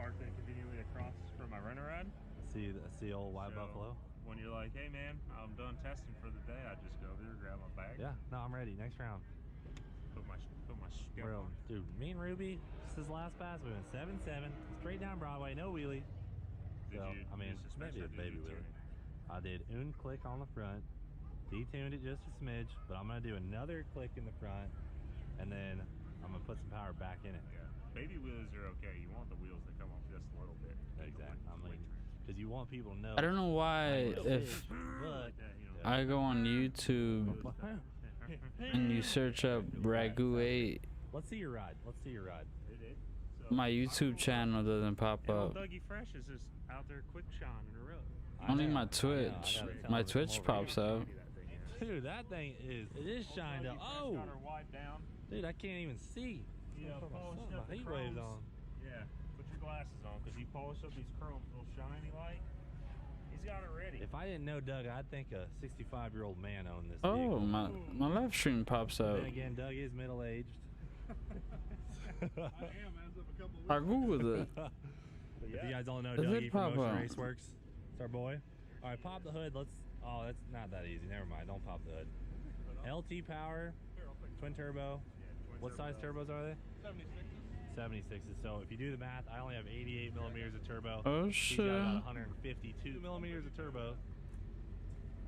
Parked it conveniently across from my rental ride. I see old white So, buffalo. When you're like, hey man, I'm done testing for the day, I just go over there, grab my bag, Yeah. No, I'm ready. Next round. put my stuff Bro, on. dude, me and Ruby, this is last pass. We went 7.7, straight down Broadway, no wheelie. Did So, you I mean, use suspension maybe a or did baby you tune wheelie. I did un click on the front, detuned it just a smidge, but I'm gonna do another click in the front, and then I'm gonna put some power back in it. it? Yeah. Baby wheels are okay. You want the wheels that come off just a little bit. Exactly. I'm like, because you want people to know. I don't know why Like, if but I go on YouTube and you search up Ragu 8, let's see your ride. Let's see your ride. my YouTube channel doesn't pop And up. old Dougie Fresh is just out there quick shine in a row. Only I know, my I know, I Twitch. gotta tell My them to come Twitch over pops here. out. Dude, that thing is shined up. Oh, Got her wide down. dude, I can't even see. Yeah, Put my polished sun- up my the heat waves chromes. on. Yeah, put your glasses on because he polished up these chromes real shiny like. He's got it ready. If I didn't know Doug, I'd think a 65-year-old man owned this Oh, vehicle. my live stream pops out. Then again, Doug is middle-aged. I googled it. If you guys don't know, It did Dougie from pop Motion out. Raceworks, it's our boy. All right, pop the hood. Let's. Oh, that's not that easy. Never mind. Don't pop the hood. LT power, twin turbo. What size turbos are they? 76s. So if you do the math, I only have 88 millimeters of turbo. Oh He's shit. got about 152 millimeters of turbo.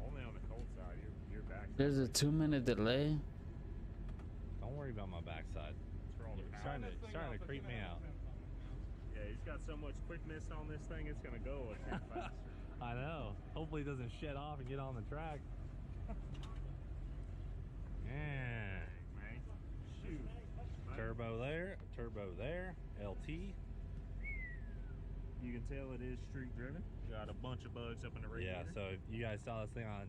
Only on the cold side. Your back. There's a 2-minute delay. Don't worry about my backside. For all the You're power. starting to creep me out. Yeah, he's got so much quickness on this thing, it's gonna go a tick faster. I know. Hopefully it doesn't shed off and get on the track. Yeah. Man, shoot. Man. Turbo there, LT. You can tell it is street driven. Got a bunch of bugs up in the radiator. Yeah, so if you guys saw this thing on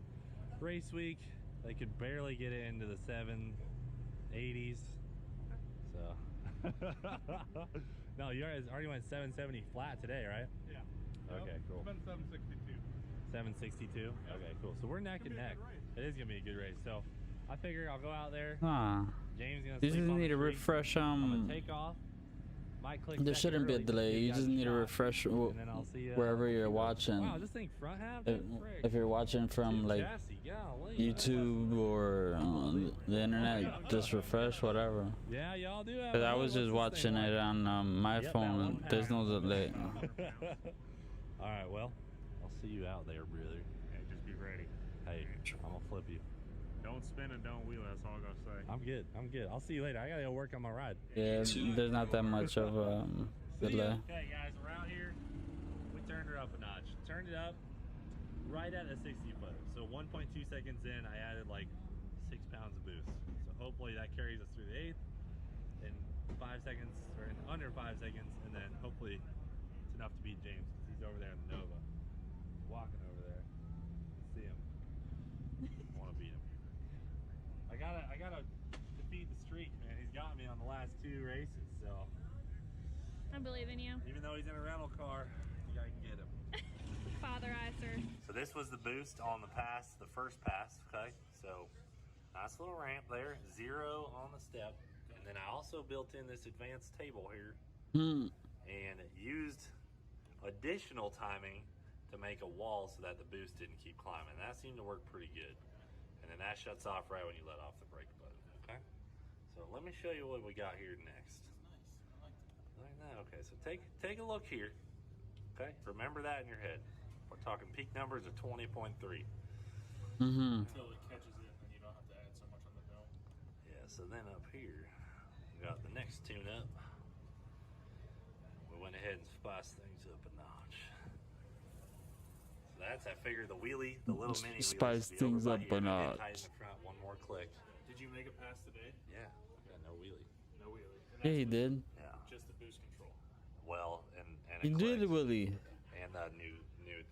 race week, they could barely get it into the 780s. So no, you guys already went 770 flat today, right? Yeah. Okay, cool. It's been 762. 762. Okay, cool. So we're neck and neck. It is gonna be a good race. So I figure I'll go out there. Nah. James gonna You sleep just on need the to street. refresh I'm gonna take off. Might click there second shouldn't be a early just delay. give You guys just a need to shot, refresh and then I'll see wherever you're watching. Wow, this thing front half. If you're watching from like chassis, golly. YouTube or the internet, just refresh whatever. Yeah, y'all do have. 'Cause I was just watching it on my Yep, phone. that And one there's no delay. All right, well, I'll see you out there, brother. Hey, just be ready. Hey, I'm gonna flip you. Don't spin and don't wheel, that's all I gotta say. I'm good. I'm good. I'll see you later. I gotta go work on my ride. Yeah, there's not that much of delay. Okay, guys, we're out here. We turned her up a notch. Turned it up right at a 60 footer. So 1.2 seconds in, I added like 6 pounds of boost. So hopefully that carries us through the 8th in 5 seconds, or in under 5 seconds, and then hopefully it's enough to beat James because he's over there in the Nova. He's walking over there. See him. I want to beat him. I gotta defeat the streak, man. He's got me on the last 2 races, so. I believe in you. Even though he's in a rental car, I think I can get him. Father Icer. So this was the boost on the pass, the first pass, okay? So nice little ramp there, 0 on the step. And then I also built in this advanced table here and used additional timing to make a wall so that the boost didn't keep climbing. That seemed to work pretty good. And then that shuts off right when you let off the brake button, okay? So let me show you what we got here next. Like that. Okay, so take a look here. Okay, remember that in your head. We're talking peak numbers of 20.3. Until it catches it and you don't have to add so much on the dome. Yeah, so then up here, we got the next tune up. We went ahead and spiced things up a notch. So that's, I figure, the wheelie, the little mini wheelie. Spice things up a notch. Tighten the front, one more click. Did you make a pass today? Yeah, got no wheelie. No wheelie. And Yeah, he did. Yeah. just the boost control. Well, and He did clicked. Willie. And that new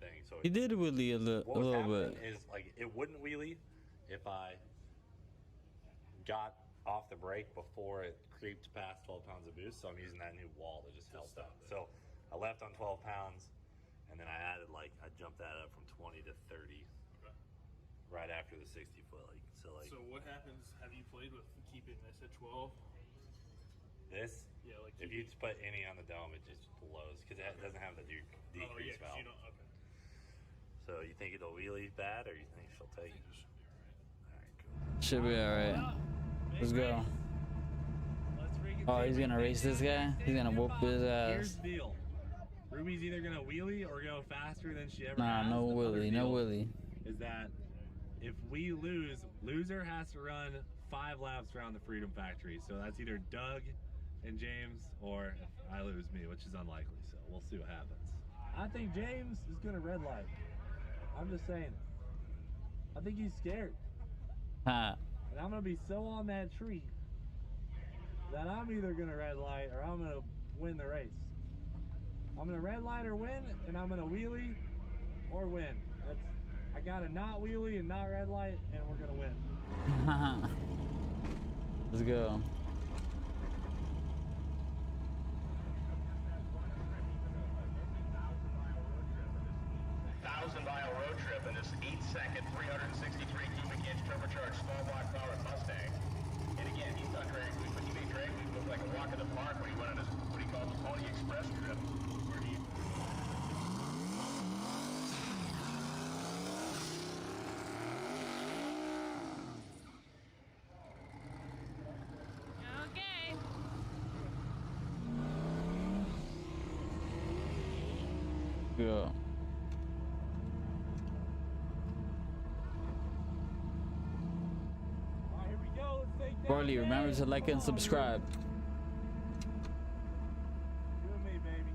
thing. So He did Willie a what was little happening bit. is like it wouldn't wheelie if I got off the brake before it creeped past 12 pounds of boost, so I'm using that new wall to just help that. So I left on 12 pounds, and then I added I jumped that up from 20 to 30 right after the 60 foot. So what happens? Have you played with keeping this at 12? This? Yeah, like if you put any on the dome, it just blows because it doesn't have the decrease valve. You don't. Okay. So you think it'll wheelie bad, or you think she'll take it? Should be alright. Let's go. Oh, he's gonna race this guy? He's gonna whoop his ass. Here's the deal. Ruby's either gonna wheelie or go faster than she ever Nah, has. no wheelie, no wheelie. Is that if we lose, loser has to run 5 laps around the Freedom Factory. So that's either Doug and James, or if I lose, me, which is unlikely. So we'll see what happens. I think James is gonna red light. I'm just saying. I think he's scared. Ha. And I'm gonna be so on that tree that I'm either gonna red light or I'm gonna win the race. I'm gonna red light or win, and I'm gonna wheelie or win. I gotta not wheelie and not red light, and we're gonna win. Let's go. Mile road trip in this 8-second, 363 cubic inch turbocharged small block powered Mustang. And again, he's not Drag Week, but he made Drag Week look like a walk in the park when he went on his, what he called the Pony Express trip, where he Okay. Go. Barley, remember to like and subscribe. You and me, baby.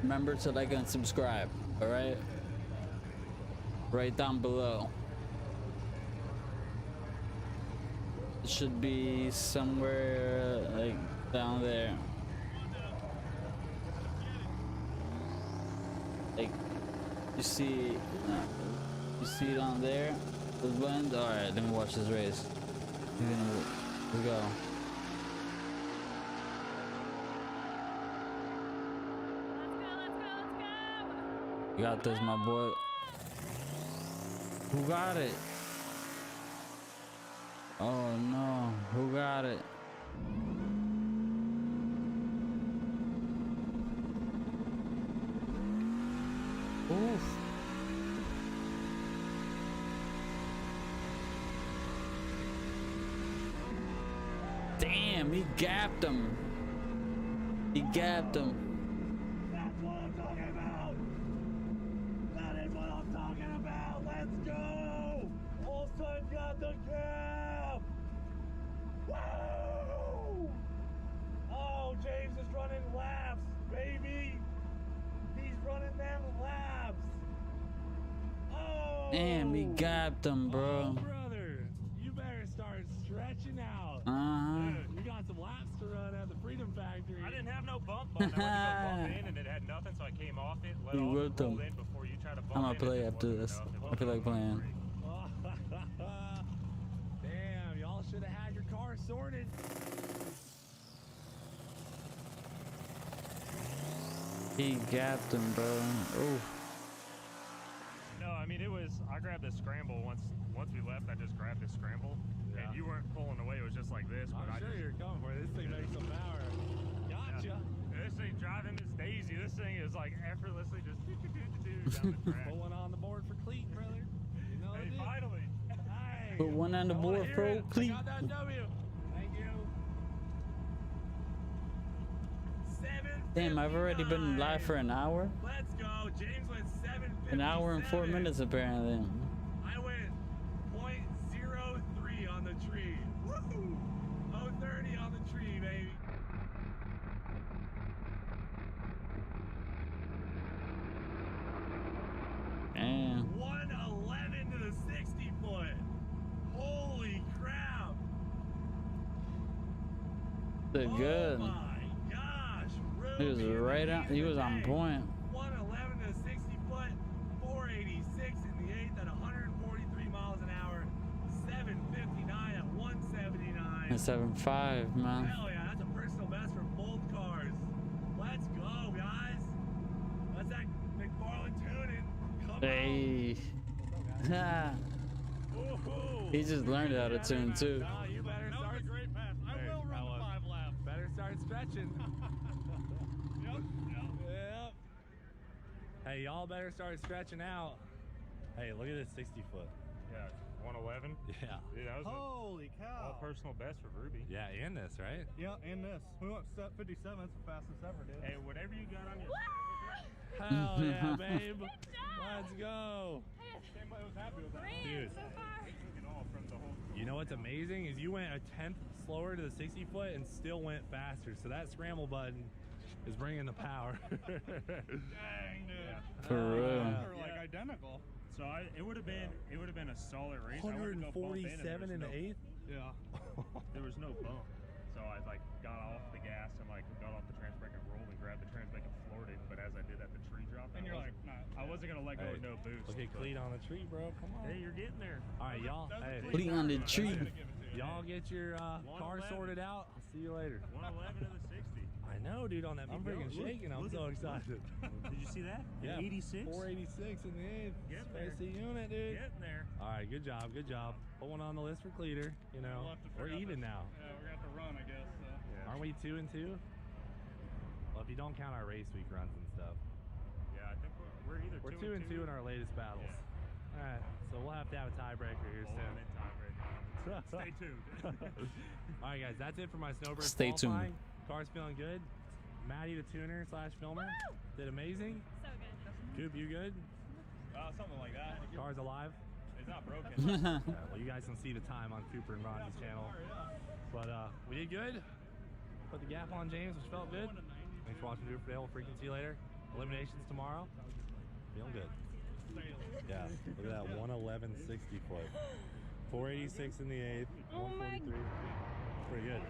Remember to like and subscribe, alright? Right down below. It should be somewhere down there. You see it on there? The blend? Alright, let me watch this race. Let's go. You got this, my boy. Who got it? Oh no, who got it? Oof. Damn, he gapped him. He gapped him. That's what I'm talking about! That is what I'm talking about! Let's go! Olsen got the gap! Woo! Oh, James is running laps, baby! He's running them laps! Oh! Damn, he gapped him, bro. Oh, brother! You better start stretching out. Uh-huh. Dude, you got some laps to run at the Freedom Factory. I didn't have no bump on it. I went to go bump in and it had nothing, so I came off it, let You off, wrote them. rolled in before you tried to bump I'm gonna in, play it just after wasn't this. enough. It I wasn't feel like enough playing. Damn, y'all should have had your car sorted. He gapped him, bro. Oof. No, I mean, I grabbed the scramble once we left. I just grabbed the scramble. Yeah. And you weren't pulling away. It was just like this. But I'm sure you're coming for it. This thing makes some power. Gotcha. Yeah. This thing driving Miss Daisy. This thing is like effortlessly just down the track. Put one on the board for Cleat, brother. You know Hey, it. finally. Hey, Put one on the I wanna board, hear bro. it. I Cleat. got that W. Thank you. 7:59. Damn, I've already been live for an hour. Let's go. James went 7:57. An hour and 4 minutes, apparently. I went .03 on the tree. Woo! 030 on the tree, baby. Damn. 111 to the 60 foot. Holy crap. Did good. Oh my gosh. He was Ruby right on. He was on point. 111 to 60 foot, 486 in the 8th at 143 miles an hour, 759 at 1 7.5, man. Hell yeah, that's a personal best for both cars. Let's go, guys. That's that McFarlane tuning. Come Hey. on. He just learned how to tune too. No, you better That start. was a great pass. I will run the 5 laps. Better start stretching. Yep. Yep. Hey, y'all better start stretching out. Hey, look at this 60 foot. Yeah, 111. Yeah. Dude, that was Holy a cow. personal best for Ruby. Yeah, in this, right? Yeah, and this. We went 57. That's the fastest ever, dude. Hey, whatever you got on your. Hell yeah, babe. Let's go. Everybody was happy with that. Dude, you know what's amazing is you went a 10th slower to the 60 foot and still went faster. So that scramble button is bringing the power. Dang, dude. For real. They're like identical. So it would have been a solid race. I wanted to go bump 147 in the 8th. Yeah. There was no bump, so I like got off the gas and like got off the trans brake and rolled and grabbed the trans brake and floored it. But as I did that, the tree dropped. And you're like, I wasn't gonna let go Hey, with no boost. Look at cleat on the tree, bro. Come on. Hey, you're getting there. All right, y'all. Hey, Cleat on the tree. y'all get your car 111. sorted out. I'll see you later. 111 to the 60. I know, dude. On that, I'm freaking Look, shaking. I'm look so at- excited. Did you see that? Yeah. 86. 486 in the 8th. Getting there. Spicy unit, dude. Getting there. All right, good job, good job. Put one on the list for Cleater. You know, We'll have to we're figure out even this- now. Yeah, we're gonna have to run, I guess. So. Yeah. Aren't we 2 and 2? Well, if you don't count our race week runs and stuff, Yeah, I think we're either we're 2 and 2 in our latest battles. All right, so we'll have to have a tiebreaker here soon. Stay tuned. All right, guys, that's it for my snowbird Stay tuned. qualifying. Car's feeling good. Maddie, the tuner / filmer, did amazing. So good. Coop, you good? Something like that. Car's alive. It's not broken. Yeah, well, you guys can see the time on Cooper and Ronnie's channel. But we did good. Put the gap on James, which felt good. Thanks for watching Dude for Dale. We'll freaking see you later. Eliminations tomorrow. Feeling good. Yeah, look at that 111 60 foot. 486 in the 8th. Oh my 143. Pretty good.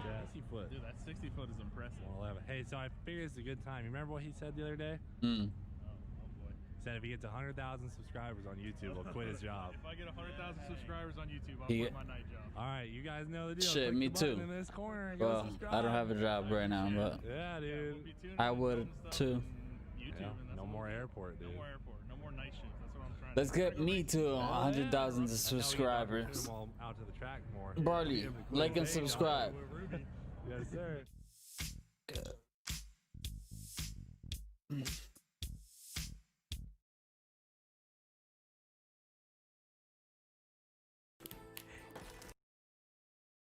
Yeah, 60 foot. Dude, that 60 foot is impressive. 111. Hey, so I figured it's a good time. You remember what he said the other day? Mm. He said if he gets 100,000 subscribers on YouTube, he'll quit his job. If I get 100,000 subscribers on YouTube, I'll Yeah. quit my night job. All right, you guys know the deal. Shit, Click me the button too. In this corner and go Well, subscribe. I don't have a job right now, but Yeah, dude. We'll be tuning I and would filming stuff too. on YouTube, Yeah, and that's no what more we'll do. airport, dude. No more airport. No more night shifts. That's what I'm trying let's to do. get me to 100,000 subscribers. Put 'em all out to the track more. Barley, Give 'em the like and clean thing, subscribe. with Ruby. Yes, sir.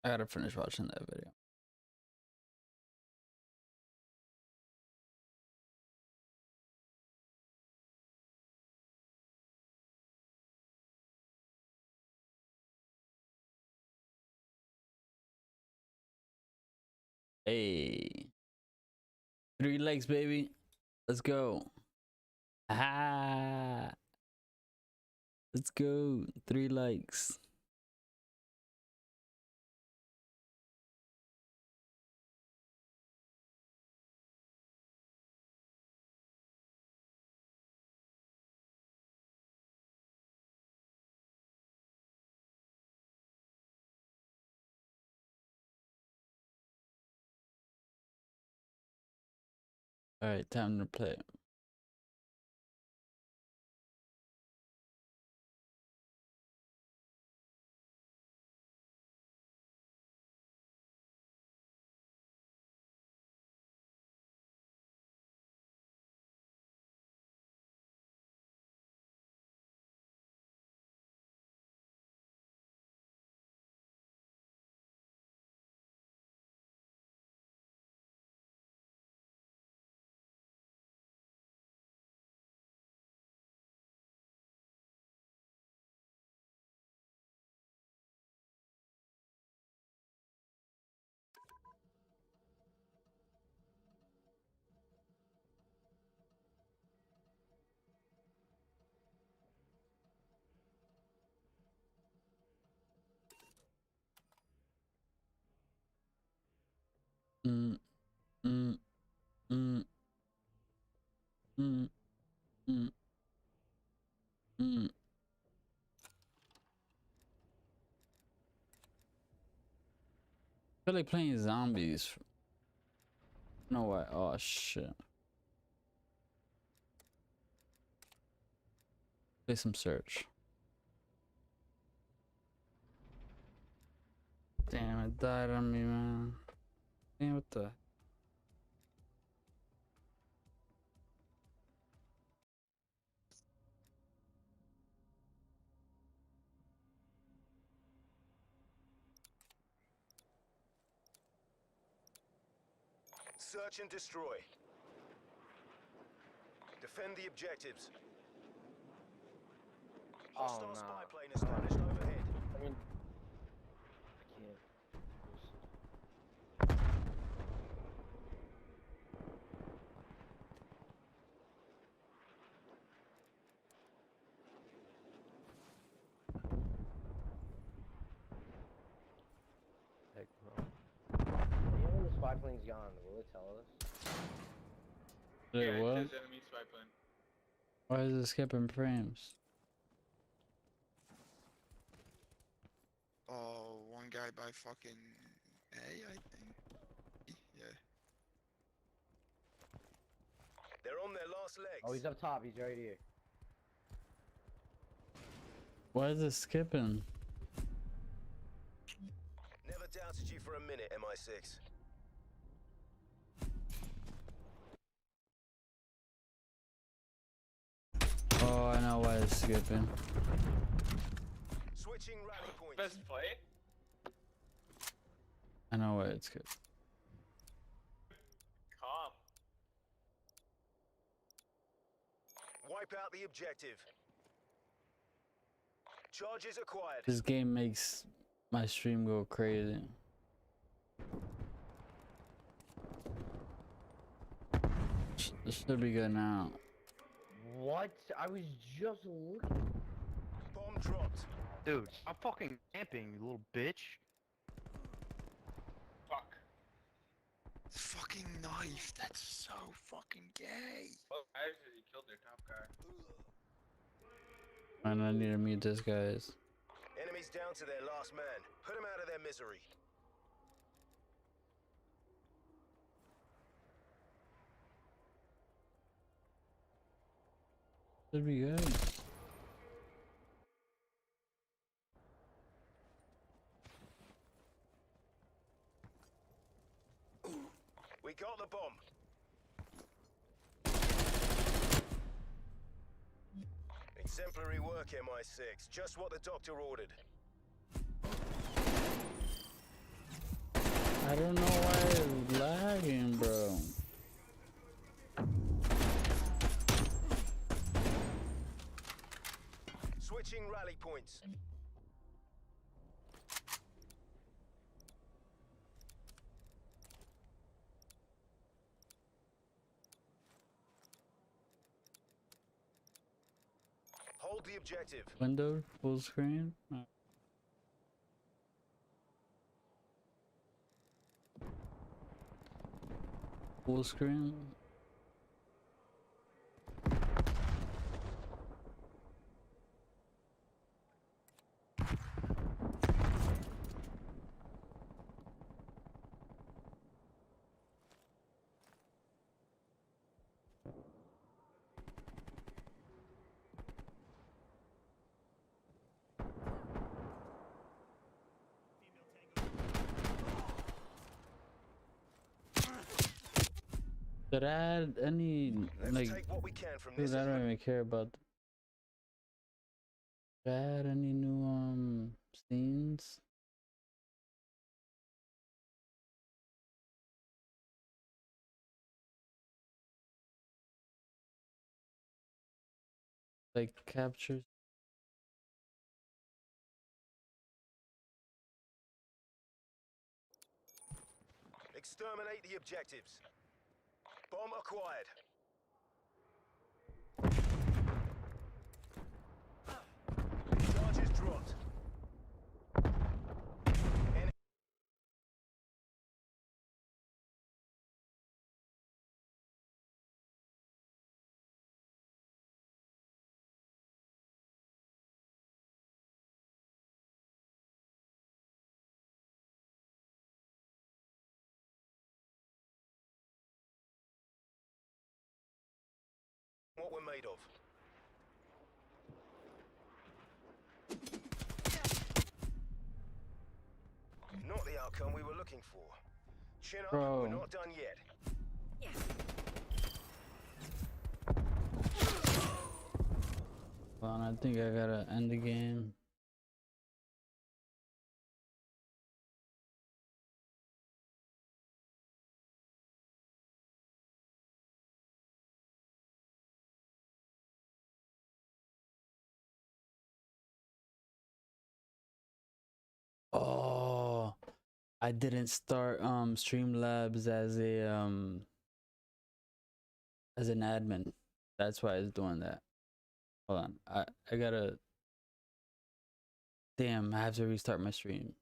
I gotta finish watching that video. Hey. 3 legs, baby. Let's go. Ah. Let's go. 3 likes. All right, time to play. Mm, mm, mm, mm, mm, mm. feel like playing zombies. No way. Oh shit. Play some search. Damn, it died on me, man. Damn, what the? Search and destroy. Defend the objectives. Hostile spy plane established overhead. I mean, I can't. Heck, bro. Even when the spy plane's gone, will it tell us? Wait, Yeah, what? it says enemy spy plane. Why is it skipping frames? Oh, one guy by fucking A, I think. Yeah. They're on their last legs. Oh, he's up top. He's right here. Why is it skipping? Never doubted you for a minute, MI6. Oh, I know why it's skipping. Switching rally points. Best play. I know why it's skipping. Calm. Wipe out the objective. Charges acquired. This game makes my stream go crazy. This should be good now. What? I was just looking. Bomb dropped. Dude, stop fucking camping, you little bitch. Fuck. Fucking knife, that's so fucking gay. Oh, actually, he killed their top guy. And I need to meet this guys. Enemies down to their last man. Put them out of their misery. Should be good. We got the bomb. Exemplary work, MI6. Just what the doctor ordered. I don't know why it's lagging, bro. Switching rally points. Hold the objective. Window, full screen. Full screen. Did I add any, like, take what we can from dude, this I don't even care about. Did I add any new, scenes? Like, captures? Exterminate the objectives. Bomb acquired. what we're made of. Not the outcome we were looking for. Chin up, Bro. we're not done yet. Hold on, I think I gotta end the game. Oh, I didn't start Streamlabs as an admin. That's why it's doing that. Hold on. I gotta, damn, I have to restart my stream.